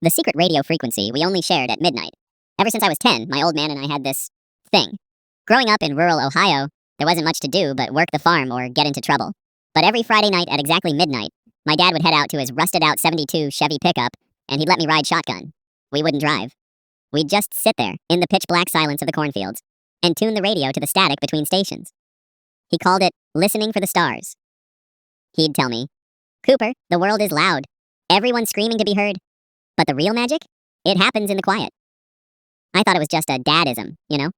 The secret radio frequency we only shared at midnight. Ever since I was 10, my old man and I had this thing. Growing up in rural Ohio, there wasn't much to do but work the farm or get into trouble. But every Friday night at exactly midnight, my dad would head out to his rusted out '72 Chevy pickup, and he'd let me ride shotgun. We wouldn't drive. We'd just sit there in the pitch black silence of the cornfields and tune the radio to the static between stations. He called it listening for the stars. He'd tell me, "Cooper, the world is loud. Everyone's screaming to be heard. But the real magic? It happens in the quiet." I thought it was just a dadism, you know?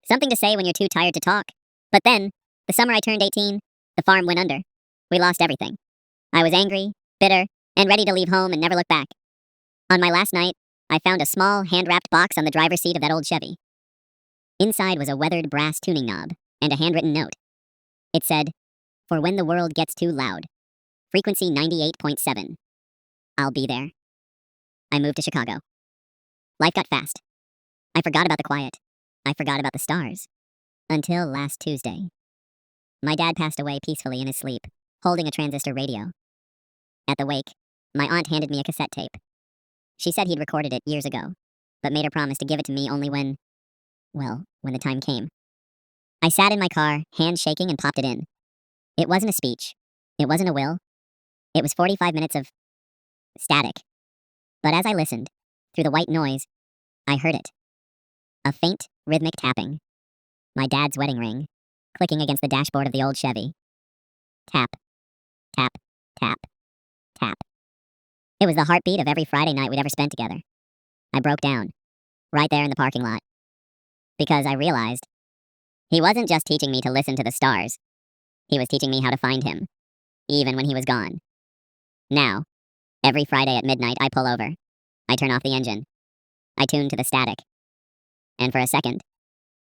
Something to say when you're too tired to talk. But then, the summer I turned 18, the farm went under. We lost everything. I was angry, bitter, and ready to leave home and never look back. On my last night, I found a small, hand-wrapped box on the driver's seat of that old Chevy. Inside was a weathered brass tuning knob and a handwritten note. It said, "For when the world gets too loud. Frequency 98.7. I'll be there." I moved to Chicago. Life got fast. I forgot about the quiet. I forgot about the stars. Until last Tuesday. My dad passed away peacefully in his sleep, holding a transistor radio. At the wake, my aunt handed me a cassette tape. She said he'd recorded it years ago, but made her promise to give it to me only when the time came. I sat in my car, hands shaking, and popped it in. It wasn't a speech. It wasn't a will. It was 45 minutes of static. But as I listened, through the white noise, I heard it. A faint, rhythmic tapping. My dad's wedding ring, clicking against the dashboard of the old Chevy. Tap, tap, tap, tap. It was the heartbeat of every Friday night we'd ever spent together. I broke down, right there in the parking lot. Because I realized he wasn't just teaching me to listen to the stars. He was teaching me how to find him, even when he was gone. Now, every Friday at midnight, I pull over. I turn off the engine. I tune to the static. And for a second,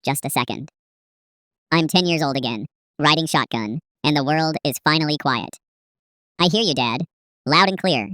just a second, I'm 10 years old again, riding shotgun, and the world is finally quiet. I hear you, Dad, loud and clear.